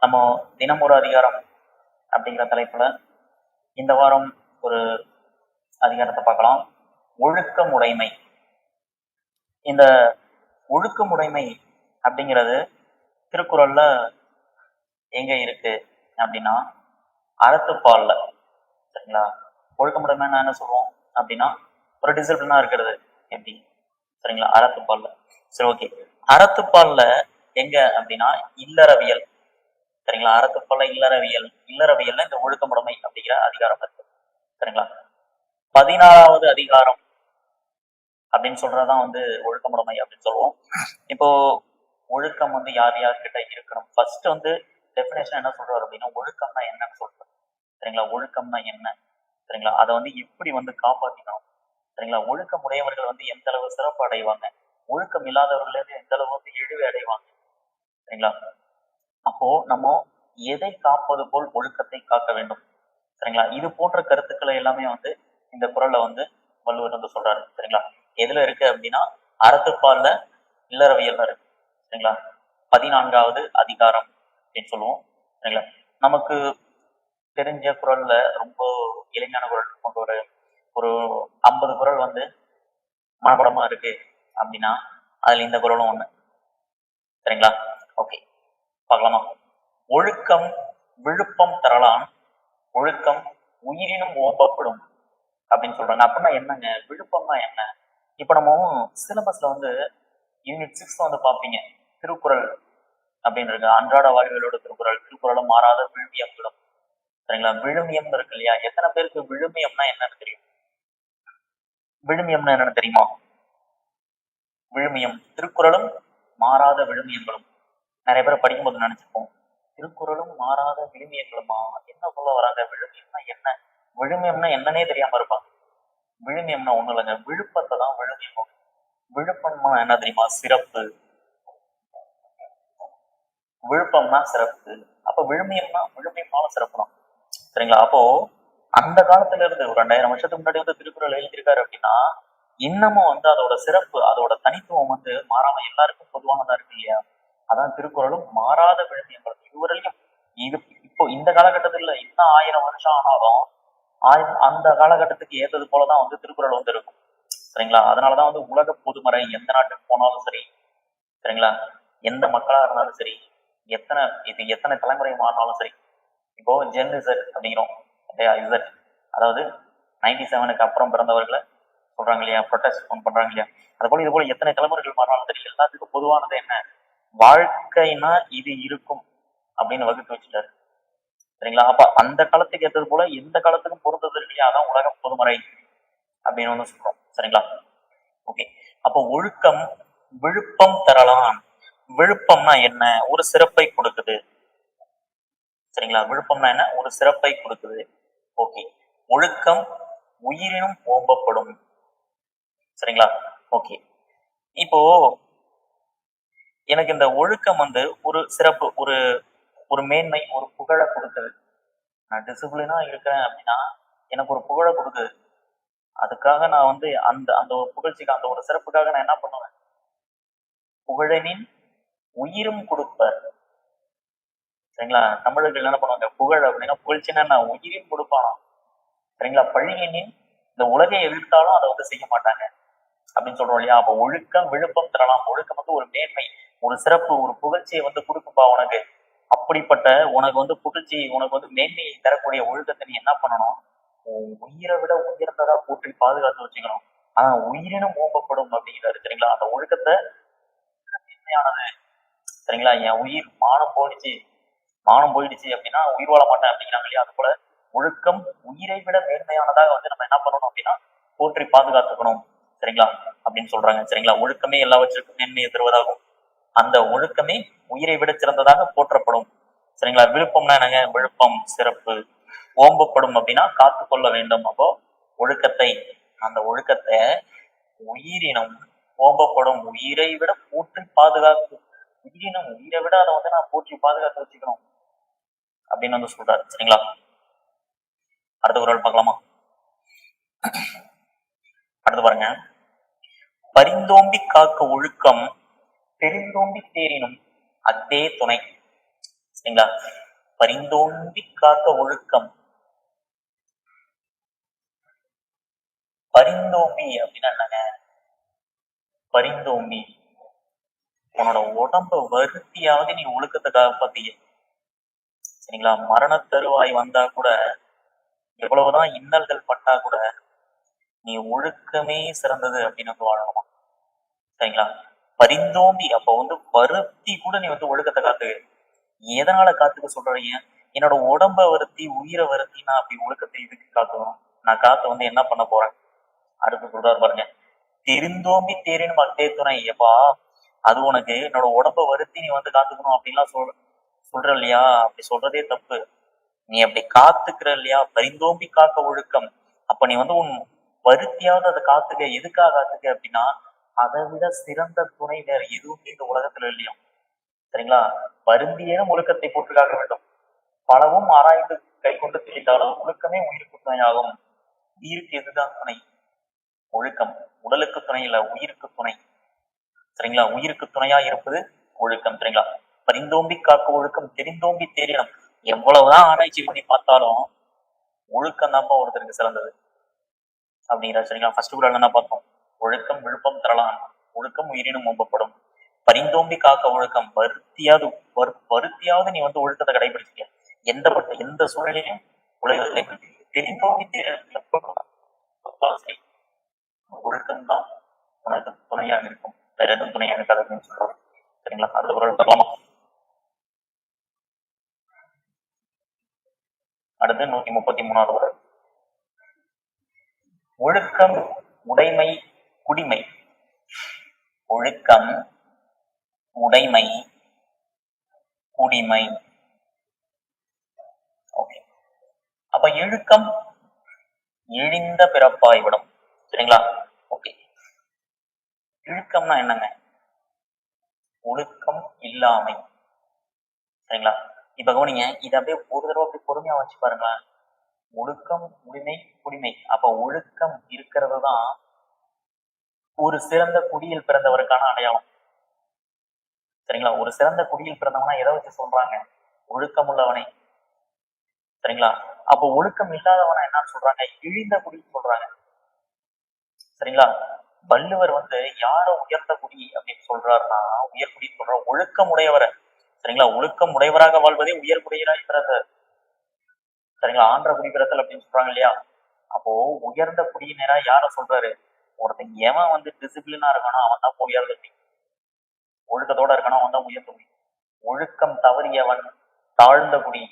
நம்ம தினம் ஒரு அதிகாரம் அப்படிங்கிற தலைப்புல இந்த வாரம் ஒரு அதிகாரத்தை பார்க்கலாம். ஒழுக்கமுடைமை. இந்த ஒழுக்கமுடைமை அப்படிங்கிறது திருக்குறள்ல எங்க இருக்கு அப்படின்னா அறத்துப்பால்ல. சரிங்களா? ஒழுக்கமுடைமை என்ன சொல்லுவோம் அப்படின்னா ஒரு டிசிப்ளினா இருக்கிறது எப்படி? சரிங்களா? அறத்துப்பால்ல. சரி, ஓகே. அறத்துப்பால்ல எங்க அப்படின்னா இல்லறவியல். சரிங்களா? அறத்துப்பால்ல இல்லறவியல்ல இந்த ஒழுக்கமுடைமை அப்படிங்கிற அதிகாரம் இருக்கு. சரிங்களா? 14வது அதிகாரம் அப்படின்னு சொல்றதுதான் ஒழுக்கமுடைமை அப்படின்னு சொல்லுவோம். இப்போ ஒழுக்கம் யார் யார்கிட்ட இருக்கணும்? ஃபர்ஸ்ட் டெபினேஷன் என்ன சொல்றாரு அப்படின்னா ஒழுக்கம்னா என்னன்னு சொல்றாரு. சரிங்களா? ஒழுக்கம்னா என்ன? சரிங்களா? அதை எப்படி காப்பாத்திக்கணும்? சரிங்களா? ஒழுக்கம் உடையவர்கள் எந்த அளவு சிறப்பு அடைவாங்க, ஒழுக்கம் இல்லாதவர்கள் எந்த அளவு இழிவு அடைவாங்க. சரிங்களா? அப்போ நம்ம எதை காப்பது போல் ஒழுக்கத்தை காக்க வேண்டும். சரிங்களா? இது போன்ற கருத்துக்களை எல்லாமே இந்த குறள்ல வள்ளுவர் சொல்றாரு. சரிங்களா? எதுல இருக்கு அப்படின்னா அறத்துப்பால்ல இல்லறவியல்ல இருக்கு. சரிங்களா? 14வது அதிகாரம் அப்படின்னு சொல்லுவோம். சரிங்களா? நமக்கு தெரிஞ்ச குறள்ல ரொம்ப எளிமையான குறள் கொண்டு ஒரு 50 குறள் மனப்படமா இருக்கு அப்படின்னா அதுல இந்த குறளும் ஒண்ணு. சரிங்களா? ஓகே, பார்க்கலாமா? ஒழுக்கம் விழுப்பம் தரலான், ஒழுக்கம் உயிரினும் ஓம்பப்படும் அப்படின்னு சொல்றாங்க. அப்படின்னா என்னங்க? விழுப்பம்னா என்ன? இப்ப நம்ம சிலபஸ்ல யூனிட் 6 பார்ப்பீங்க. திருக்குறள் அப்படின்னு இருக்கு. அன்றாட வாழ்வியலோட திருக்குறள், திருக்குறளும் மாறாத விழுமியங்களும். சரிங்களா? விழுமியம் இருக்கு இல்லையா? எத்தனை பேருக்கு விழுமியம்னா என்னன்னு தெரியும்? விழுமியம்னா என்னன்னு தெரியுமா? விழுமியம் திருக்குறளும் மாறாத விழுமியங்களும். நிறைய பேர் படிக்கும்போது நினைச்சிருப்போம், திருக்குறளும் மாறாத விழுமியங்களுமா, என்ன சொல்ல வராங்க? விழுமியம்னா என்ன? விழுமியம்னா என்னன்னே தெரியாம இருப்பாங்க. விழுமியம்னா ஒண்ணும் இல்லைங்க, விழுப்பத்தை தான் விழுமியம். விழுப்பம்னா என்ன தெரியுமா? சிறப்பு. விழுப்பம்னா சிறப்பு. அப்ப விழுமியம்னாலும் சிறப்பு தான். சரிங்களா? அப்போ அந்த காலத்துல இருந்து ஒரு 2000 வருஷத்துக்கு முன்னாடி திருக்குறள் எழுதியிருக்காரு அப்படின்னா இன்னமும் அதோட சிறப்பு, அதோட தனித்துவம் மாறாம எல்லாருக்கும் பொதுவானதா இருக்கு இல்லையா? அதான் திருக்குறளும் மாறாத விழுமியங்கள். இதுவரையிலும் இப்போ இந்த காலகட்டத்துல இன்னும் 1000 வருஷம் ஆனாலும் அந்த காலகட்டத்துக்கு ஏற்றது போலதான் திருக்குறள் இருக்கும். சரிங்களா? அதனாலதான் உலக பொதுமறை, எந்த நாட்டுக்கு போனாலும் சரி, சரிங்களா, எந்த மக்களா இருந்தாலும் சரி, எத்தனை தலைமுறை மாறினாலும் சரி, இப்போ ஜென் இசட் அப்படிங்கிறோம் இசட், அதாவது 97க்கு அப்புறம் பிறந்தவர்களை சொல்றாங்க இல்லையா, ப்ரொடெஸ்ட் பண்றாங்க இல்லையா, அது போல இது போல எத்தனை தலைமுறைகள் மாறினாலும் சரி எல்லாத்துக்கும் பொதுவானது என்ன? வாழ்க்கைனா இது இருக்கும் அப்படின்னு வகுத்து வச்சுட்டாரு. சரிங்களா? அப்ப அந்த காலத்துக்கு ஏற்றது போல எந்த காலத்துக்கும் பொருந்தது இல்லையா? அதான் உலக பொதுமறை அப்படின்னு சொல்றோம். சரிங்களா? ஓகே. அப்போ ஒழுக்கம் விழுப்பம் தரலாம். விழுப்பம்னா என்ன? ஒரு சிறப்பை கொடுக்குது. சரிங்களா? விழுப்பம்னா என்ன? ஒரு சிறப்பை கொடுக்குது. ஓகே. ஒழுக்கம் உயிரினும் ஓம்பப்படும். சரிங்களா? ஓகே. இப்போ எனக்கு இந்த ஒழுக்கம் ஒரு சிறப்பு, ஒரு ஒரு மேன்மை, ஒரு புகழை கொடுக்குது. நான் டிசிப்ளினா இருக்கிறேன் அப்படின்னா எனக்கு ஒரு புகழை கொடுக்குது. அதுக்காக நான் அந்த அந்த ஒரு புகழ்ச்சிக்கு, அந்த ஒரு சிறப்புக்காக நான் என்ன பண்ணுவேன்? புகழனின் உயிரும் கொடுப்பர். சரிங்களா? தமிழர்கள் என்ன பண்ணுவாங்க? புகழ் அப்படின்னா புகழ்ச்சின்னா நான் உயிரையும் கொடுப்பானா. சரிங்களா? பழியனின் இந்த உலகை எதிர்த்தாலும் அதை செய்ய மாட்டாங்க அப்படின்னு சொல்றோம் இல்லையா? அப்ப ஒழுக்கம் விழுப்பம் தரலாம். ஒழுக்கம் ஒரு மேன்மை, ஒரு சிறப்பு, ஒரு புகழ்ச்சியை கொடுக்கும்பா உனக்கு. அப்படிப்பட்ட உனக்கு புகழ்ச்சி, உனக்கு மேன்மையை தரக்கூடிய ஒழுக்கத்தை நீ என்ன பண்ணணும்? உயிரை விட உயர்ந்ததா போற்றி பாதுகாத்து வச்சுக்கணும். ஆனா உயிரினும் ஓம்பப்படும் அப்படிங்கிறாரு. சரிங்களா? அந்த ஒழுக்கத்தை மேன்மையானது. சரிங்களா? என் உயிர் மானம் போயிடுச்சு அப்படின்னா உயிர் வாழ மாட்டேன் அப்படிங்கிறாங்க இல்லையா? அது போல ஒழுக்கம் உயிரை விட மேன்மையானதாக நம்ம என்ன பண்ணணும் அப்படின்னா போற்றி பாதுகாத்துக்கணும். சரிங்களா? அப்படின்னு சொல்றாங்க. சரிங்களா? ஒழுக்கமே எல்லாவற்றிற்கும் மேன்மையை தருவதாகும். அந்த ஒழுக்கமே உயிரை விட சிறந்ததாக போற்றப்படும். சரிங்களா? விழுப்பம்னா என்னங்க? விழுப்பம் சிறப்பு. ஓம்பப்படும் அப்படின்னா காத்து கொள்ள வேண்டும். அப்போ ஒழுக்கத்தை, அந்த ஒழுக்கத்தை உயிரினும் ஓம்பப்படும், உயிரை விட போற்றி பாதுகாத்து, உயிரினும் உயிரை விட அதை நான் போற்றி பாதுகாத்து வச்சுக்கணும் அப்படின்னு சொல்றாரு. சரிங்களா? அடுத்த குறள் பார்க்கலாமா? அடுத்து பாருங்க. பரிந்தோம்பி காக்க ஒழுக்கம் பெருந்தோம்பி தேரினும் அத்தே துணை. சரிங்களா? பரிந்தோம்பி காக்க ஒழுக்கம். பரிந்தோம்பி அப்படின்னா என்னங்க? பரிந்தோம்பி உன்னோட உடம்ப வருத்தியாவது நீ ஒழுக்கத்தை காப்பாத்திக்க. சரிங்களா? மரண தருவாய் வந்தா கூட, எவ்வளவுதான் இன்னல்கள் பட்டா கூட நீ ஒழுக்கமே சிறந்தது அப்படின்னு வந்து வாழணுமா. சரிங்களா? பரிந்தோம்பி அப்ப வந்து வருத்தி கூட நீ வந்து ஒழுக்கத்தை காத்துக்க. எதனால காத்துக்க சொல்றீங்க? என்னோட உடம்ப வருத்தி உயிரை வருத்தி நான் அப்படி ஒழுக்கத்தை இதுக்கு காத்துக்கணும். நான் காத்து வந்து என்ன பண்ண போறேன்? அடுத்து சொல்றாரு பாருங்க, தெரிந்தோம்பி தேரினும் அட்டே துணை. எப்பா அது உனக்கு என்னோட உடம்ப வருத்தி நீ வந்து காத்துக்கணும் அப்படின்லாம் சொல்ற இல்லையா? அப்படி சொல்றதே தப்பு. நீ அப்படி காத்துக்கிற இல்லையா? பரிந்தோம்பி காக்க ஒழுக்கம். அப்ப நீ வந்து உன் வருத்தியாவது அதை காத்துக்க. எதுக்காக காத்துக்க அப்படின்னா, அதை விட சிறந்த துணை வேற எதுவுமே இந்த உலகத்துல இல்லையா. சரிங்களா? வருந்தியேனும் ஒழுக்கத்தை போட்டு காக்க வேண்டும். பலவும் ஆராய்ந்து கை கொண்டு தெளித்தாலும் ஒழுக்கமே உயிருக்கு துணையாகும். உயிருக்கு எதுதான் துணை? ஒழுக்கம். உடலுக்கு துணை இல்ல, உயிருக்கு துணை. சரிங்களா? உயிருக்கு துணையா இருப்பது ஒழுக்கம். சரிங்களா? பரிந்தோம்பி காக்க ஒழுக்கம், தெரிந்தோம்பி தேரினம். எவ்வளவுதான் ஆராய்ச்சி பண்ணி பார்த்தாலும் ஒழுக்கம் தான்ப்பா ஒருத்தருக்கு சிறந்தது அப்படிங்கிற. சரிங்களா? ஃபர்ஸ்ட் குரல் என்ன பார்த்தோம்? ஒழுக்கம் விழுப்பம் தரலாம், ஒழுக்கம் உயிரினும் ஓம்பப்படும். பரிந்தோம்பி காக்க ஒழுக்கம், வருத்தியாவது நீ வந்து ஒழுக்கத்தை கடைபிடிச்சிக்க. எந்த சூழ்நிலையும் உலகத்தை தெரிந்தோம்பி ஒழுக்கம் தான் உனக்கு துணையாக இருக்கும். வேற எதுவும் துணையாக இருக்காது அப்படின்னு சொல்றாரு. சரிங்களா? அது ஒரு சொல்லலாம். அடுத்து 133வது குரல். ஒழுக்கம் உடைமை குடிமை. ஒழுக்கம் உடைமை குடிமை. ஓகே. அப்ப இழுக்கம் இழிந்த பிறப்பாய்விடும். சரிங்களா? ஓகே. இழுக்கம்னா என்னங்க? ஒழுக்கம் இல்லாமை. சரிங்களா? இப்ப கவனிங்க, இதை அப்படியே ஒரு தடவை அப்படி பொறுமையா வச்சு பாருங்களேன். ஒழுக்கம் உரிமை குடிமை. அப்ப ஒழுக்கம் இருக்கிறது தான் ஒரு சிறந்த குடியில் பிறந்தவருக்கான அடையாளம். சரிங்களா? ஒரு சிறந்த குடியில் பிறந்தவனா எதை வச்சு சொல்றாங்க? ஒழுக்கம் உள்ளவனை. சரிங்களா? அப்போ ஒழுக்கம் இல்லாதவனா என்னன்னு சொல்றாங்க? இழிந்த குடின்னு சொல்றாங்க. சரிங்களா? வள்ளுவர் வந்து யார உயர்ந்த குடி அப்படின்னு சொல்றாருன்னா, உயர்குடி சொல்ற ஒழுக்கம் உடையவரை. சரிங்களா? ஒழுக்கம் உடையவராக வாழ்வதே உயர்குடியராய் பிறந்த. சரிங்களா? ஆன்ற குடி பிறத்தல் அப்படின்னு சொல்றாங்க இல்லையா? அப்போ உயர்ந்த குடியினரா யார சொல்றாரு? ஒருத்தன் எவன் வந்து டிசிப்ளினா இருக்கானோ அவன் தான் உயர்ந்த குடி. ஒழுக்கத்தோட இருக்கானோ அவன் தான் உயர்ந்த குடி. ஒழுக்கம் தவறியவன் தாழ்ந்த குடி.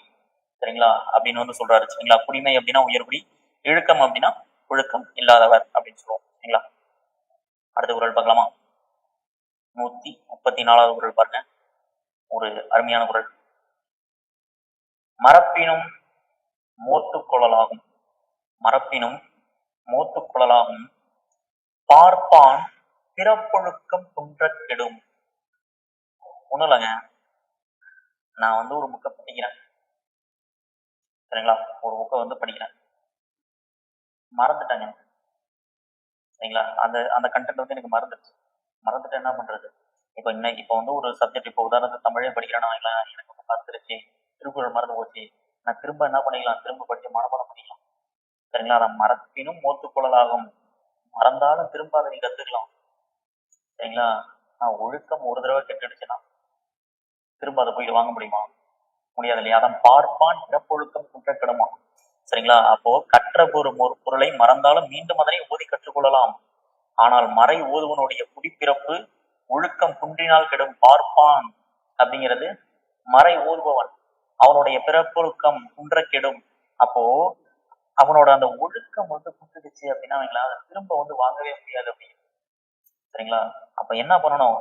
சரிங்களா? அப்படின்னு வந்து சொல்றாரு. சரிங்களா? குடிமை அப்படின்னா உயர்குடி, இழுக்கம் அப்படின்னா ஒழுக்கம் இல்லாதவர் அப்படின்னு சொல்லுவோம். சரிங்களா? அடுத்த குரல் பார்க்கலாமா? 134வது குரல் பாருங்க. ஒரு அருமையான குரல். மரப்பினும் மோத்துக் கொள்ளலாகும். மரப்பினும் மோத்துக் கொள்ளலாகும். பார்ப்பான் பிறப்பொழுக்கம் குன்றக் கெடும். ஒண்ணும் இல்லைங்க, நான் வந்து ஒரு புக்கை படிக்கிறேன். சரிங்களா? ஒரு புக்கை வந்து படிக்கிறேன், மறந்துட்டேங்க. சரிங்களா? அந்த அந்த கண்டென்ட் வந்து எனக்கு மறந்துடுச்சு. மறந்துட்டு என்ன பண்றது? இப்போ வந்து ஒரு சப்ஜெக்ட், இப்போ உதாரணத்துக்கு தமிழே படிக்கிறேன்னா வைங்களேன், எனக்கு வந்து மறந்துடுச்சு, திருக்குறள் மறந்து போச்சு. நான் திரும்ப என்ன பண்ணிக்கலாம்? திரும்ப படிச்சு மனப்பாடம் பண்ணிக்கலாம். சரிங்களா? அதை மறப்பினும் மோத்துக்குழலாகும். மறந்தாலும் திரும்ப அதை நீ கத்துக்கலாம். சரிங்களா? நான் ஒழுக்கம் ஒரு தடவை கெட்டுடுச்சுன்னா திரும்ப அதை போயிட்டு வாங்க முடியுமா? முடியாது இல்லையா? அதான் பார்ப்பான் பிறப்பொழுக்கம் குற்றக்கிடமா. சரிங்களா? அப்போ கற்ற ஒரு பொருளை மறந்தாலும் மீண்டும் அதனை ஓதி கற்றுக்கொள்ளலாம். ஆனால் மறை ஓதுவனுடைய குடிப்பிறப்பு ஒழுக்கம் குன்றினால் கெடும். பார்ப்பான் அப்படிங்கிறது மறை ஓதுபவன், அவனுடைய பிறப்பொழுக்கம் குன்ற கெடும். அப்போ அவனோட அந்த ஒழுக்கம் வந்து குன்றுடுச்சு அப்படின்னா அதை திரும்ப வந்து வாங்கவே முடியாது அப்படின்னு. சரிங்களா? அப்ப என்ன பண்ணணும்?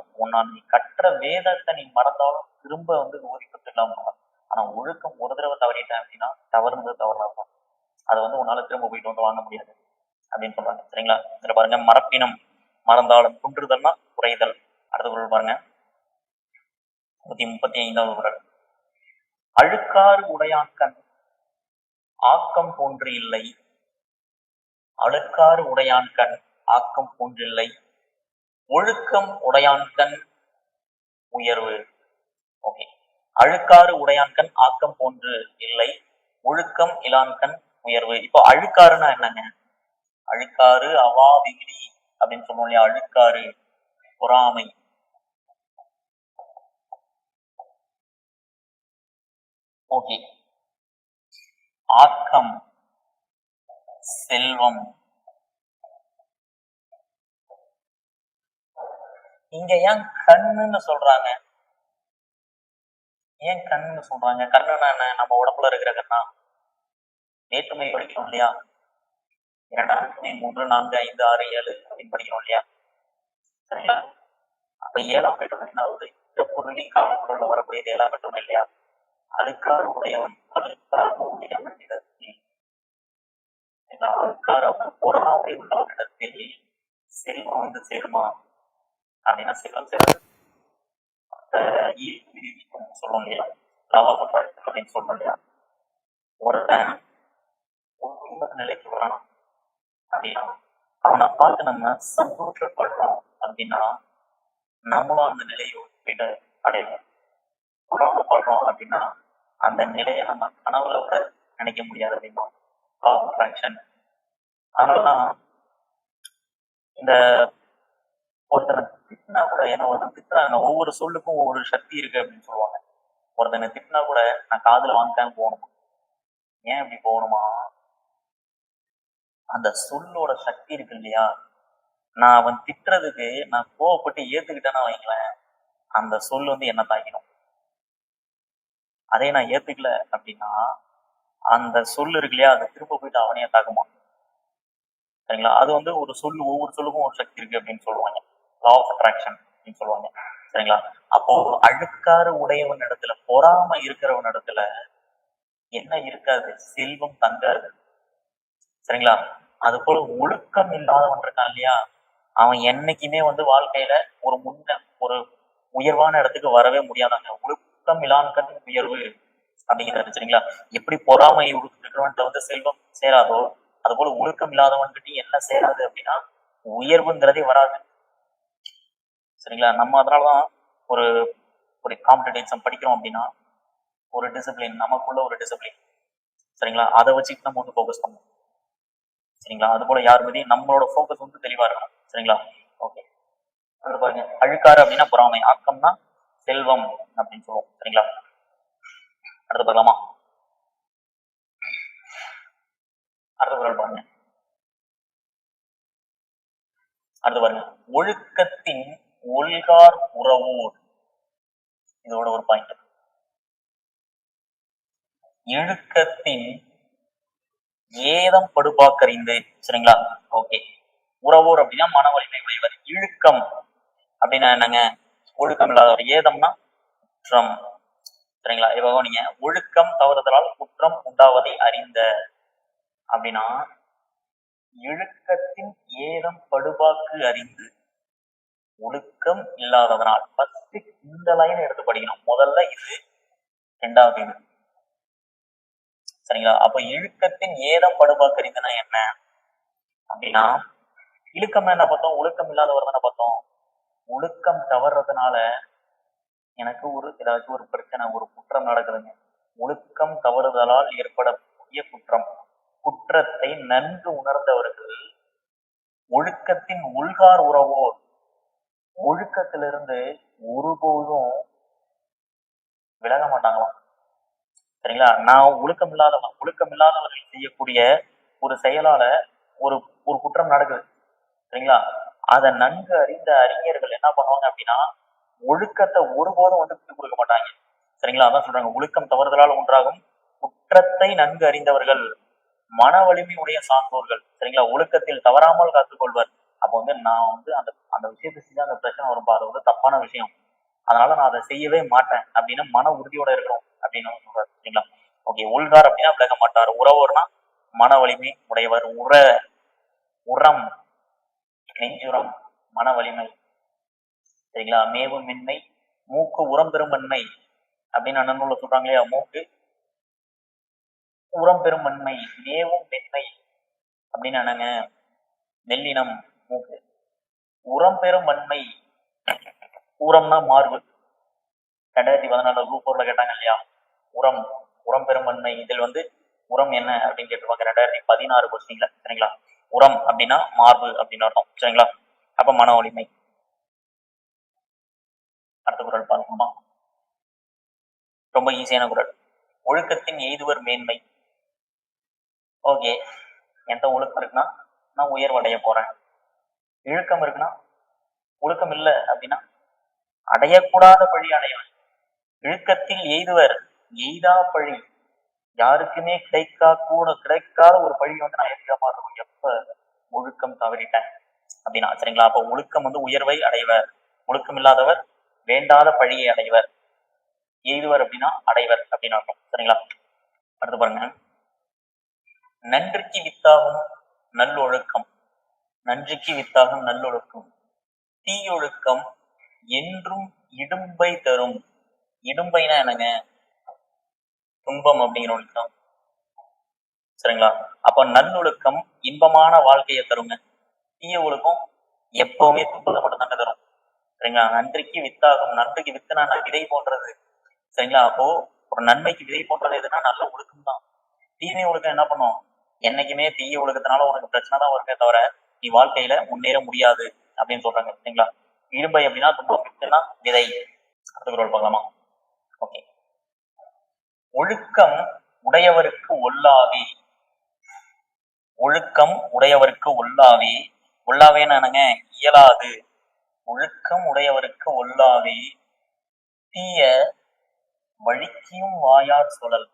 நீ கற்ற வேதத்தை நீ மறந்தாலும் திரும்ப வந்து ஓதி கற்றுக்கலாம். ஆனா ஒழுக்கம் ஒரு தடவை தவறிட்டேன் அப்படின்னா தவறுனது தவறலாம், அதை வந்து உன்னால திரும்ப போயிட்டு வந்து வாங்க முடியாது அப்படின்னு சொல்றாங்க. சரிங்களா? இதுல பாருங்க, மரப்பினம் மறந்தாலும் குன்றுதல்னா குறைதல். அடுத்த குரல் பாருங்க, 135வது குரல். அழுக்காறு உடையான்கண் ஆக்கம் போன்று இல்லை. அழுக்காறு உடையான்கண் ஆக்கம் போன்றில்லை. ஒழுக்கம் உடையான்கண் உயர்வு. ஓகே. அழுக்காறு உடையான்கண் ஆக்கம் போன்று இல்லை, ஒழுக்கம் இலான்கண் உயர்வு. இப்போ அழுக்காறுன்னா என்னங்க? அழுக்காறு அவா விகிடி அப்படின்னு சொன்னோம் இல்லையா? அழுக்காறு பொறாமை. ஓகே. ஆக்கம் செல்வம். இங்க ஏன் கண்ணுன்னு சொல்றாங்க? ஏன் கண்ணுன்னு சொல்றாங்க? கண்ணுன்னா என்ன? நம்ம உடம்புல இருக்கிற கண்ணா? வேற்றுமை படிக்கிறோம் இல்லையா? 2, 3, 4, 5, 6, 7 அப்படின்னு படிக்கிறோம் இல்லையா? சரிங்களா? அப்ப 7ஆம் வேற்றுமை என்ன ஆகுது? இந்த பொருளின் காலப்பொருள்ல வரக்கூடியது 7ஆம் வேற்றுமை இல்லையா? அழுக்காறு உடையவன், அழுக்காறு உடையவன் இடத்தில், அழுக்காறு பொறாமை உள்ள இடத்தில் செல்வம் வந்து சேருமா அப்படின்னா செல்வம் சேராது. சொல்லுவோம் இல்லையா? அப்படின்னு சொல்றோம் இல்லையா? ஒருத்தன் நிலைக்கு வரணும் அப்படின்னா அவனை பார்த்து நம்ம சந்தோஷப்படுறோம் அப்படின்னா நம்மளும் அந்த நிலையை போயிட்டு அடையலாம். படுறோம் அப்படின்னா அந்த நிலையை நம்ம கனவுல கூட நினைக்க முடியாது அப்படின்னா அட்ராக்ஷன். அதனாலதான் இந்த ஒருத்தனை திட்டினா கூட, ஏன்னா ஒருத்தன் திட்டுறாங்க, ஒவ்வொரு சொல்லுக்கும் ஒவ்வொரு சக்தி இருக்கு அப்படின்னு சொல்லுவாங்க. ஒருத்தனை திட்டினா கூட நான் காதுல வாங்கிட்டாங்க போகணுமா? ஏன் இப்படி போகணுமா? அந்த சொல்லோட சக்தி இருக்கு இல்லையா? நான் அவன் திட்டுறதுக்கு நான் கோவப்பட்டு ஏத்துக்கிட்டேன்னா வைங்களேன், அந்த சொல் வந்து என்ன தாக்கிடும். அதே நான் ஏத்துக்கல அப்படின்னா அந்த சொல் இருக்கு இல்லையா, அது திரும்ப போயிட்டு அவனையே தாக்குமா. சரிங்களா? அது வந்து ஒரு சொல்லு, ஒவ்வொரு சொல்லுக்கும் ஒரு சக்தி இருக்கு அப்படின்னு சொல்லுவாங்க. லா ஆஃப் அட்ராக்ஷன் அப்படின்னு சொல்லுவாங்க. சரிங்களா? அப்போ அழுக்காறு உடையவன் இடத்துல, பொறாம இருக்கிறவன் இடத்துல என்ன இருக்காது? செல்வம் தங்காது. சரிங்களா? அது போல ஒழுக்கம் இல்லாதவன் இருக்கான் இல்லையா, அவன் என்னைக்குமே வந்து வாழ்க்கையில ஒரு உயர்வான இடத்துக்கு வரவே முடியாதாங்க. ஒழுக்கம் இல்லான்கண் உயர்வு அப்படிங்கிறாரு. சரிங்களா? எப்படி பொறாமை இருக்கிறவன்ட்ட வந்து செல்வம் சேராதோ, அது போல ஒழுக்கம் இல்லாதவன்கிட்ட என்ன சேராது அப்படின்னா உயர்வுங்கிறதே வராது. சரிங்களா? நம்ம அதனாலதான் ஒரு ஒரு காம்படிட்டிவ் எக்ஸாம் படிக்கிறோம் அப்படின்னா ஒரு டிசிப்ளின், நமக்குள்ள ஒரு டிசிப்ளின். சரிங்களா? அதை வச்சுட்டு நம்ம வந்து ஃபோக்கஸ் பண்ணணும். சரிங்களா? அது போல யார் மீதையும் நம்மளோட ஃபோக்கஸ் வந்து தெளிவா இருக்கணும். சரிங்களா? ஓகே. அது பாருங்க, அழுக்காறு அப்படின்னா பொறாமை, ஆக்கம்னா செல்வம் அப்படின்னு சொல்லுவோம். சரிங்களா? அடுத்து பார்க்கலாமா? அடுத்த குறள் பாருங்க. அடுத்து பாருங்க, ஒழுக்கத்தின் ஒல்கார் உறவோர். இதோட ஒரு பாயிண்ட். இழுக்கத்தின் ஏதம் படுபாக்கறிந்து. சரிங்களா? ஓகே. உறவோர் அப்படின்னா மன வலிமை உடையவர். இழுக்கம் அப்படின்னா என்னங்க? ஒழுக்கம் இல்லாதவர். ஏதம்னா குற்றம். சரிங்களா? இப்போ நீங்க ஒழுக்கம் தவறுதலால் குற்றம் உண்டாவதை அறிந்த அப்படின்னா இழுக்கத்தின் ஏதம் படுபாக்கு அறிந்து, ஒழுக்கம் இல்லாததனால். ஃபர்ஸ்ட் இந்த லைன் எடுத்து படிக்கணும். முதல்ல இது, இரண்டாவது இது. சரிங்களா? அப்ப இழுக்கத்தின் ஏதம் படுபாக்கு அறிந்தனா என்ன அப்படின்னா, இழுக்கம் என்ன பார்த்தோம்? ஒழுக்கம் இல்லாதவர் தானே பார்த்தோம். ஒழுக்கம் தவறுறதுனால எனக்கு ஏதாச்சும் ஒரு பிரச்சனை, ஒரு குற்றம் நடக்குதுங்க. ஒழுக்கம் தவறுதலால் ஏற்படக்கூடிய குற்றம். குற்றத்தை நன்கு உணர்ந்தவர்கள் ஒழுக்கத்தின் உள்கார் உறவோர், ஒழுக்கத்திலிருந்து ஒருபோதும் விலக மாட்டாங்களாம். சரிங்களா? நான் ஒழுக்கம் இல்லாதவர்கள் செய்யக்கூடிய ஒரு செயலால ஒரு ஒரு குற்றம் நடக்குது. சரிங்களா? அதை நன்கு அறிந்த அறிஞர்கள் என்ன பண்ணுவாங்க அப்படின்னா ஒழுக்கத்தை ஒருபோதும் வந்து விட்டு கொடுக்க மாட்டாங்க. சரிங்களா? அதான் சொல்றாங்க, ஒழுக்கம் தவறுதலால் உண்டாகும் குற்றத்தை நன்கு அறிந்தவர்கள் மன வலிமை உடைய சான்றோர்கள். சரிங்களா? ஒழுக்கத்தில் தவறாமல் காத்துக்கொள்வர். அப்போ வந்து நான் வந்து அந்த அந்த விஷயத்தை செஞ்சு அந்த பிரச்சனை வரும்பா, அது வந்து தப்பான விஷயம், அதனால நான் அதை செய்யவே மாட்டேன் அப்படின்னு மன உறுதியோட இருக்கிறோம் அப்படின்னு சொல்றாரு. சரிங்களா? ஓகே. உள்கார் அப்படின்னா விலக மாட்டார். உறவோர்னா மன வலிமை உடையவர். உரம் நெஞ்சுரம், மன வலிமை. சரிங்களா? மேவும் மென்மை, மூக்கு உரம் பெறும் மென்மை அப்படின்னு அண்ணன் சொல்றாங்க இல்லையா? மூக்கு உரம் பெறும் மென்மை, மேவும் மென்மை அப்படின்னு என்னங்க? மெல்லினம் மூக்கு. உரம் பெறும் வன்மை, உரம்னா மார்பு. 2014 குரூப் 4ல கேட்டாங்க இல்லையா, உரம் உரம் பெரும்பன்மை. இதில் வந்து உரம் என்ன அப்படின்னு கேட்டுருப்பாங்க 2016 கொஸ்டின்ல. சரிங்களா, உரம் அப்படின்னா மார்பு அப்படின்னு அர்த்தம். சரிங்களா, அப்ப மன வலிமை. அடுத்த குறள் பார்க்கணுமா, ரொம்ப ஈஸியான குறள். ஒழுக்கத்தின் எய்துவர் மேன்மை. ஓகே, என்கிட்ட ஒழுக்கம் இருக்குன்னா நான் உயர்வடைய போறேன். இழுக்கம் இருக்குன்னா, ஒழுக்கம் இல்லை அப்படின்னா அடையக்கூடாத பழி அடையவன். இழுக்கத்தில் எய்துவர் எய்தா பழி. யாருக்குமே கிடைக்காத ஒரு பழி வந்து நான் எதிர மாறும் எப்ப ஒழுக்கம் தவறிட்டேன் அப்படின்னா. சரிங்களா, அப்ப ஒழுக்கம் வந்து உயர்வை அடைவர், ஒழுக்கம் இல்லாதவர் வேண்டாத பழியை அடைவர். எய்துவர் அப்படின்னா அடைவர் அப்படின்னு அர்த்தம். சரிங்களா, அடுத்து பாருங்க. நன்றிக்கு வித்தாகும் நல்லொழுக்கம். நன்றிக்கு வித்தாகும் நல்லொழுக்கம். தீயொழுக்கம் என்றும் இடும்பை தரும். இடும்பைனா என்னங்க, துன்பம் அப்படிங்கிற ஒழுக்கம். சரிங்களா, அப்ப நல்லொழுக்கம் இன்பமான வாழ்க்கையை தருங்க, தீய ஒழுக்கம் எப்பவுமே துன்பத்தை மட்டும் தாங்க தரும். சரிங்களா, நன்றிக்கு வித்தாகும். நன்றிக்கு வித்துனா விதை போன்றது. சரிங்களா, அப்போ ஒரு நன்மைக்கு விதை போன்றது எதுனா நல்ல ஒழுக்கம் தான். தீமை ஒழுக்கம் என்ன பண்ணும், என்னைக்குமே தீய ஒழுக்கத்தினால உனக்கு பிரச்சனை தான் வருமே தவிர நீ வாழ்க்கையில முன்னேற முடியாது அப்படின்னு சொல்றாங்க. சரிங்களா, இடும்பை அப்படின்னா துன்பம், வித்துனா விதை. அடுத்த குறள் பார்க்கலாமா. ஓகே, ஒழுக்கம் உடையவருக்கு ஒல்லாவி. ஒழுக்கம் உடையவருக்கு ஒல்லாவி. ஒல்லாவேன்னு என்னங்க, இயலாது. ஒழுக்கம் உடையவருக்கு ஒல்லாவி தீய வழிக்கும் வாயார் சுழல்.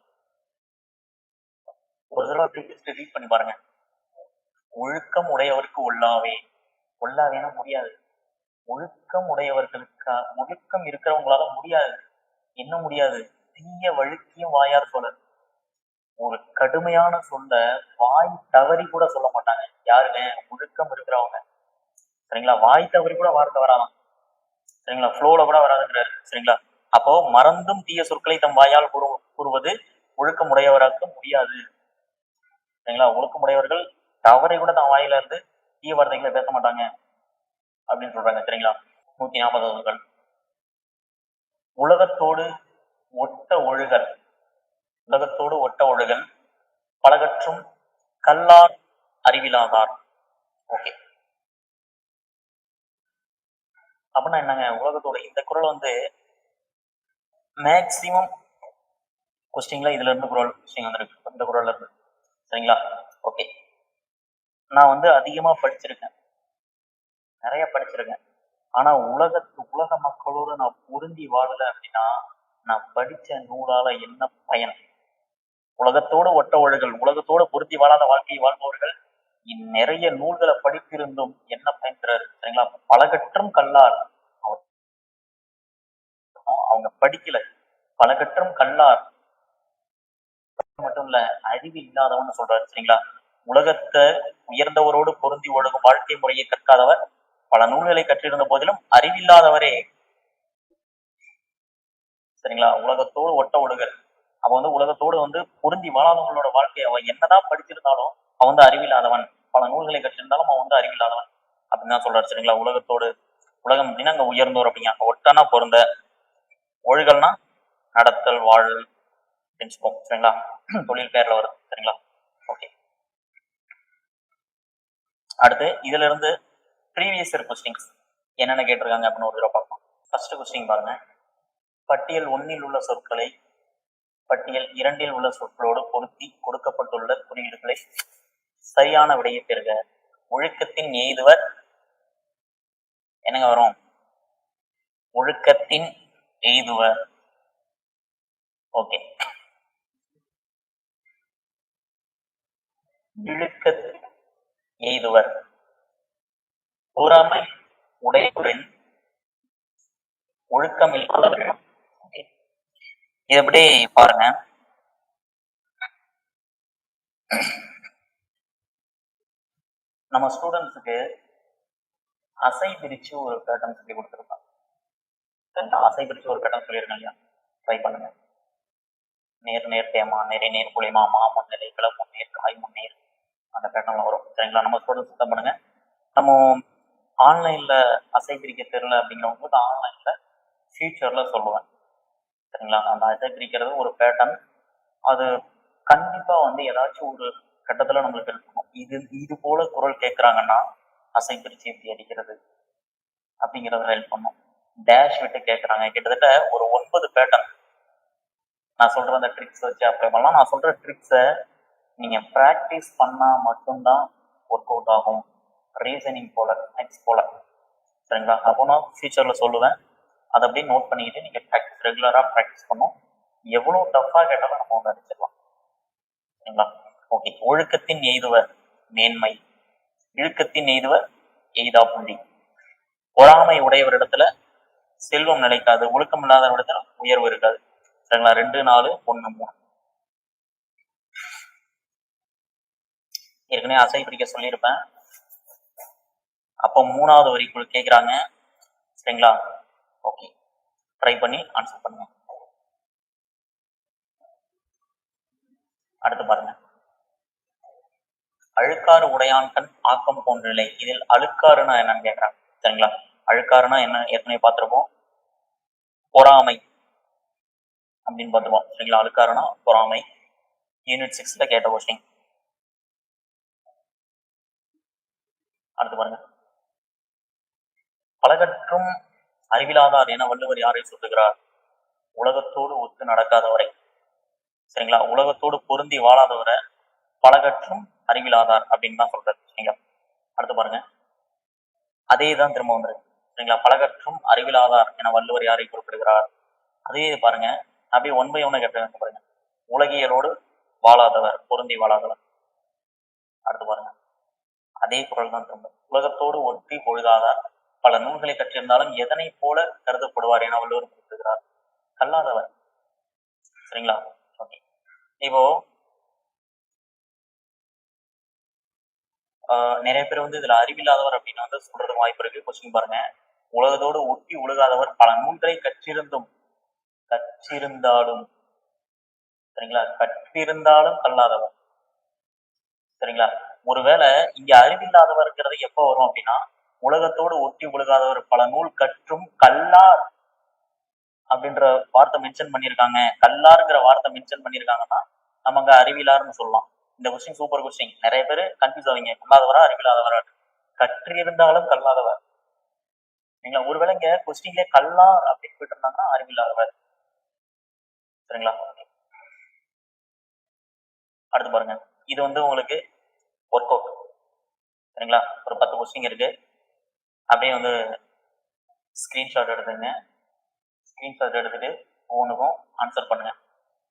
ஒரு தடவை ரீட் பண்ணி பாருங்க. ஒழுக்கம் உடையவருக்கு ஒல்லாவே. ஒல்லாவேனா முடியாது. ஒழுக்கம் உடையவர்களுக்கு, ஒழுக்கம் இருக்கிறவங்களால முடியாது. என்ன முடியாது, தீய வழுக்கியும் வாயார் சுழல். ஒரு கடுமையான சொல்ல வாய் தவறி கூட சொல்ல மாட்டாங்க. யாருங்க, ஒழுக்கம் இருக்கிறவங்க. சரிங்களா, வாய் தவறி கூட வார்த்தை வராதான். சரிங்களா, ஃப்ளோல கூட வராதுங்கிறாரு. சரிங்களா, அப்போ மறந்தும் தீய சொற்களை தம் வாயால் கூறுவது ஒழுக்கமுடையவராக முடியாது. சரிங்களா, ஒழுக்கமுடையவர்கள் தவறை கூட தம் வாயில இருந்து தீய வார்த்தைகளை பேச மாட்டாங்க அப்படின்னு சொல்றாங்க. சரிங்களா, 140 உலகத்தோடு ஒட்ட ஒழுகல். உலகத்தோடு ஒட்ட ஒழுகல் பலகற்றும் கல்லார் அறிவிலாதார். ஓகே, அப்படின்னா என்னங்க, உலகத்தோட இந்த குறள் வந்து மேக்சிமம் கொஸ்டின்ல இதுல இருந்து குறள் கொஸ்டின் வந்திருக்கு, இந்த குறள்ல இருந்து. சரிங்களா, ஓகே, நான் வந்து அதிகமா படிச்சிருக்கேன், நிறைய படிச்சிருக்கேன். ஆனா உலக மக்களோடு நான் பொருந்தி வாழல அப்படின்னா நான் படிச்ச நூலால என்ன பயன். உலகத்தோடு ஒட்ட ஒழுகல், உலகத்தோடு பொருத்தி வாழாத வாழ்க்கையை வாழ்பவர்கள் நிறைய நூல்களை படித்திருந்தும் என்ன பயன்கிறாரு. சரிங்களா, பலகற்றும் கல்லார். அவங்க படிக்கல, பலகற்றும் கல்லார் மட்டும் இல்ல அறிவு இல்லாதவன்னு சொல்றாரு. சரிங்களா, உலகத்தை உயர்ந்தவரோடு பொருந்தி ஒழுகும் வாழ்க்கை முறையை கற்காதவர், பல நூல்களை கற்றிருந்த போதிலும் அறிவில்லாதவரே. சரிங்களா, உலகத்தோடு ஒட்ட ஒழுகல். அவன் வந்து உலகத்தோடு வந்து பொருந்தி வாழாதவங்களோட வாழ்க்கை, அவன் என்னதான் படிச்சிருந்தாலும் அவன் வந்து அறிவில்லாதவன். பல நூல்களை கற்றிருந்தாலும் அவன் வந்து அறிவில்லாதவன் அப்படின்னு தான் சொல்றாரு. சரிங்களா, உலகத்தோடு, உலகம் அப்படின்னா அங்க உயர்ந்தோர் அப்படிங்க, ஒட்டனா பொருந்த, ஒழுகல்னா நடத்தல் வாழ் அப்படின்னு சொல்லுவோம். சரிங்களா, தொழில் பேர்ல வருது. சரிங்களா, ஓகே, அடுத்து இதுல இருந்து ப்ரீவியஸ் இயர் கொஸ்டின்ஸ் என்னென்ன கேட்டிருக்காங்க அப்படின்னு ஒரு தடவை பார்ப்போம். ஃபர்ஸ்ட் கொஸ்டின் பாருங்க. பட்டியல் 1 உள்ள சொற்களை பட்டியல் 2 உள்ள சொற்களோடு பொருத்தி கொடுக்கப்பட்டுள்ள குறியீடுகளை சரியான விடையை பெறுக. ஒழுக்கத்தின் எய்துவர் என்னங்க வரும், ஒழுக்கத்தின் எய்துவர். ஓகே, இழுக்கத்தின் எய்துவர் பொறாமை உடையவரின் ஒழுக்கம் இல்லாதவர்கள். இது எப்படி பாருங்க, நம்ம ஸ்டூடெண்ட்ஸுக்கு அசை பிரிச்சு ஒரு பேட்டர்ன் சொல்லி கொடுத்துருக்காங்க. அசை பிரிச்சு ஒரு பேட்டர்ன் சொல்லியிருக்கேன் இல்லையா, ட்ரை பண்ணுங்க. நேர் நேர் தேமா, நேரை நேர் புளிமா, மா முன்னிலை, கிள முன்னேர், காய் முன்னேர், அந்த பேட்டர்ன்ல வரும். சரிங்களா, நம்ம ஸ்டூடெண்ட்ஸ் சுத்தம் பண்ணுங்க. நம்ம ஆன்லைன்ல அசை பிரிக்க தெரியல அப்படிங்கிறவங்களுக்கு ஆன்லைன்ல ஃபியூச்சர்ல சொல்லுவேன். சரிங்களா? அந்த அசை பிரிக்கிறது ஒரு பேட்டர்ன். அது கண்டிப்பா வந்து ஏதாச்சும் ஒரு கட்டத்துல நம்மளுக்கு ஹெல்ப் பண்ணும். இது போல குரல் கேட்கறாங்கன்னா அசை பிரிச்சு எப்படி அடிக்கிறது அப்படிங்கறத ஹெல்ப் பண்ணும். டேஷ் விட்டு கேட்கறாங்க, கிட்டத்தட்ட ஒரு 9 பேட்டர்ன் நான் சொல்ற அந்த ட்ரிக்ஸ் வச்சு அப்ளை பண்ணலாம். நான் சொல்ற ட்ரிக்ஸை நீங்க பிராக்டிஸ் பண்ணா மட்டும்தான் ஒர்க் அவுட் ஆகும். ரீசனிங் போல, மேக்ஸ் போல, சரிங்களா? அப்போ நான் ஃபியூச்சர்ல சொல்லுவேன். அதை அப்படியே நோட் பண்ணிக்கிட்டு நீங்க ரெகுலரா ப்ராக்டிஸ் பண்ணும். எவ்வளவு டஃபா கேட்டாலும் நம்ம வந்து அடிச்சிடலாம், சரிங்களா? ஓகே. ஒழுக்கத்தின் எய்துவர் மேன்மை, இழுக்கத்தின் எய்துவர் எய்தா புள்ளி. பொறாமை உடையவரிடத்துல செல்வம் நிலைக்காது, ஒழுக்கம் இல்லாத இடத்துல உயர்வு இருக்காது, சரிங்களா? 2, 4, 1, 3. ஏற்கனவே அசை பிடிக்க சொல்லியிருப்பேன். அப்போ 3வது வரிக்குள் கேட்குறாங்க, சரிங்களா? ஓகே, ட்ரை பண்ணி ஆன்சர் பண்ணுங்க. அடுத்து பாருங்க, அழுக்காறு உடையான்கண் ஆக்கம் போன்றில்லை. இதில் அழுக்காறுனா என்னன்னு கேட்கறாங்க, சரிங்களா? அழுக்காறுனா என்ன ஏற்கனவே பார்த்திருப்போம், பொறாமை அப்படின்னு பார்த்துருவோம், சரிங்களா? அழுக்காறுனா பொறாமை. யூனிட் 6ல கேட்ட கொஸ்டின். அடுத்து பாருங்க, பலகற்றும் அறிவிலாதார் என வள்ளுவர் யாரை சொல்லுகிறார்? உலகத்தோடு ஒத்து நடக்காதவரை, சரிங்களா? உலகத்தோடு பொருந்தி வாழாதவரை பலகற்றும் அறிவிலாதார் அப்படின்னு தான் சொல்றாரு, சரிங்களா? அடுத்து பாருங்க, அதே தான் திரும்ப வந்துருக்கு, சரிங்களா? பலகற்றும் அறிவிலாதார் என வள்ளுவர் யாரை குறிப்பிடுகிறார்? அதே பாருங்க, அப்படியே 1 by 1 கேட்டு பாருங்க, உலகியலோடு வாழாதவர், பொருந்தி வாழாதவர். அடுத்து பாருங்க, அதே குரல் தான் திரும்ப, உலகத்தோடு ஒட்டி ஒழுகாதார் பல நூல்களை கற்றிருந்தாலும் எதனை போல கருதப்படுவார் என வள்ளுவர் குறிப்பிடுகிறார்? கல்லாதவர், சரிங்களா? ஓகே. இப்போ நிறைய பேர் வந்து இதுல அறிவில்லாதவர் அப்படின்னு வந்து சொல்றதுக்கு வாய்ப்பு இருக்கு. கொஸ்டின் பாருங்க, உலகத்தோடு ஒட்டி ஒழுகாதவர் பல நூல்களை கற்றிருந்தாலும், சரிங்களா? கற்றிருந்தாலும் கல்லாதவர், சரிங்களா? ஒருவேளை இங்க அறிவில்லாதவர்ங்கிறது எப்ப வரும் அப்படின்னா, உலகத்தோடு ஒட்டி ஒழுகாதவர் பல நூல் கற்றும் கல்லார் அப்படின்ற வார்த்தை மென்ஷன் பண்ணியிருக்காங்க, கல்லாருங்கிற வார்த்தை மென்ஷன் பண்ணியிருக்காங்கன்னா நம்ம அங்க அறிவிலார்னு சொல்லலாம். இந்த கொஸ்டின் சூப்பர் கொஸ்டின். நிறைய பேர் கன்ஃபியூஸ் ஆவீங்க, கல்லாதவரா அறிவில்லாதவரா. கற்றிருந்தாலும் கல்லாதவர், சரிங்களா? ஒருவேளை இங்க கொஸ்டின்ல கல்லார் அப்படின்னு போயிட்டு இருந்தாங்கன்னா அறிவில்லாதவர், சரிங்களா? அடுத்து பாருங்க, இது வந்து உங்களுக்கு ஒர்க் அவுட், சரிங்களா? ஒரு 10 கொஸ்டின் இருக்கு, அப்படியே வந்து ஸ்கிரீன்ஷாட் எடுத்துங்க. ஸ்கிரீன்ஷாட் எடுத்துட்டு ஒவ்வொன்றுக்கும் ஆன்சர் பண்ணுங்க,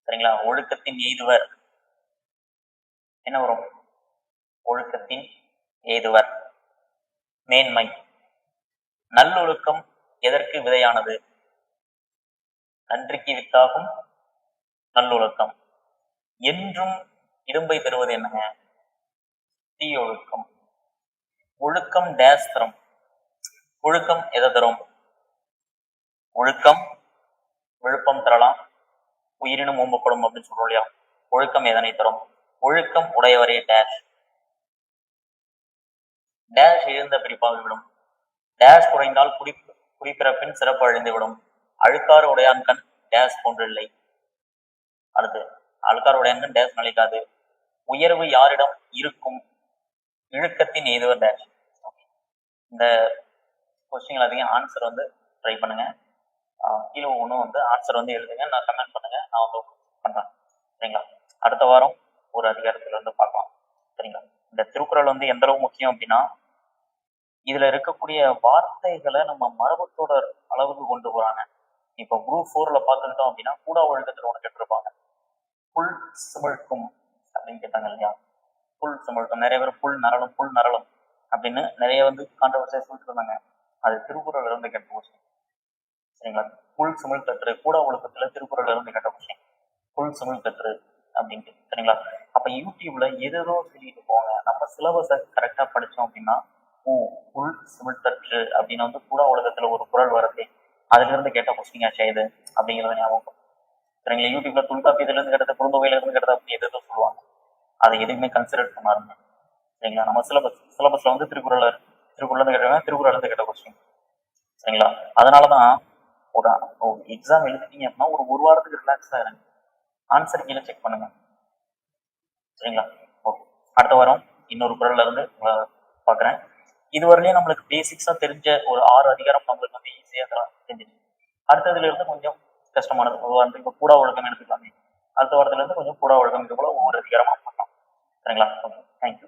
சரிங்களா? ஒழுக்கத்தின் எய்துவர் என்ன வரும்? ஒழுக்கத்தின் எய்துவர் மேன்மை. நல்லொழுக்கம் எதற்கு விதையானது? நன்றிக்கு வித்தாகும் நல்லொழுக்கம். என்றும் இடும்பை தருவது என்னங்க? தீயொழுக்கம். ஒழுக்கம் டேஸ் தரும். ஒழுக்கம் எதை தரும்? ஒழுக்கம் விழுப்பம் தரலாம், உயிரினும் ஓம்பப்படும் அப்படின்னு சொல்றோம் இல்லையா? ஒழுக்கம் எதனை தரும்? ஒழுக்கம் உடையவரே டேஷ். டேஷ் இழந்த பிரிப்பாகிவிடும். டேஷ் குறைந்தால் குடிப்பிறப்பின் சிறப்பு அழிந்துவிடும். அழுக்காறு உடையான்கண் டேஷ் போன்றில்லை. அடுத்து, அழுக்காறு உடையான்கண் டேஷ் நிலைக்காது. உயர்வு யாரிடம் இருக்கும்? இழுக்கத்தின் எய்துவர் டேஷ். இந்த கொஸ்டின் அதிகம் ஆன்சர் வந்து ட்ரை பண்ணுங்க. கீழே ஒன்றும் வந்து ஆன்சர் வந்து எழுதுங்க, நான் கமெண்ட் பண்ணுங்க, நான் வந்து பண்றேன், சரிங்களா? அடுத்த வாரம் ஒரு அதிகாரத்துல இருந்து பார்க்கலாம், சரிங்களா? இந்த திருக்குறள் வந்து எந்த அளவு முக்கியம் அப்படின்னா, இதுல இருக்கக்கூடிய வார்த்தைகளை நம்ம மரபுத்தோட அளவுக்கு கொண்டு போறாங்க. இப்போ குரூப் 4ல பார்த்துக்கிட்டோம் அப்படின்னா, கூடா ஒழுக்கத்துல ஒன்று கேட்டிருப்பாங்க, புல் சிமிழ்க்கும் அப்படின்னு கேட்டாங்க இல்லையா? புல் சிமிழ்க்கும், நிறைய பேர் புல் நரலும் அப்படின்னு நிறைய வந்து கான்ட்ரவர்சியா சொல்லிட்டு இருந்தாங்க. அது திருக்குறள் இருந்து கேட்ட கொஸ்டின், சரிங்களா? புல் சிமிழ் கற்று, கூட ஒழுக்கத்துல திருக்குறள் இருந்து கேட்ட கொஸ்டின், புல் சிமிழ் கற்று அப்படின்ட்டு, சரிங்களா? அப்ப யூடியூப்ல எதோ சொல்லிட்டு போங்க, நம்ம சிலபஸை கரெக்டா படிச்சோம் அப்படின்னா, புல் சிமிழ் கற்று அப்படின்னு வந்து கூட உலகத்துல ஒரு குறள் வருது, அதுல இருந்து கேட்ட கொஸ்டின் ஆச்சு இது அப்படிங்கிறத ஞாபகம், சரிங்களா? யூடியூப்ல தொல்காப்பியத்துல இருந்து கேட்டது, குறுந்தொகையில இருந்து கேட்டது அப்படி எதோ சொல்லுவாங்க, அதை எதுவுமே கன்சிடர் பண்ணாருங்க, சரிங்களா? நம்ம சிலபஸ்ல வந்து திருக்குறள் இருந்து கேட்டாங்க, திருக்குறள் இருந்து கேட்ட கொஸ்டின், சரிங்களா? அதனாலதான் ஒரு எக்ஸாம் எழுதிட்டீங்க அப்படின்னா ஒரு வாரத்துக்கு ரிலாக்ஸாக இருங்க. ஆன்சர் கீழே செக் பண்ணுங்க. சரிங்களா? ஓகே. அடுத்த வாரம் இன்னொரு குரல்ல இருந்து உங்களை பார்க்குறேன். இதுவரையிலையும் நம்மளுக்கு பேசிக்ஸாக தெரிஞ்ச ஒரு 6 அதிகாரம் நம்மளுக்கு வந்து ஈஸியாக தெரிஞ்சிச்சு. அடுத்ததுல இருந்து கொஞ்சம் கஷ்டமானது. ஒரு வாரத்துக்கு இப்போ கூடா ஒழுக்கம் எடுத்துக்கலாமே. அடுத்த வாரத்துல இருந்து கொஞ்சம் கூடா ஒழுக்கம் இது போல ஒவ்வொரு அதிகாரமாக பண்ணலாம். சரிங்களா? ஓகே. தேங்க்யூ.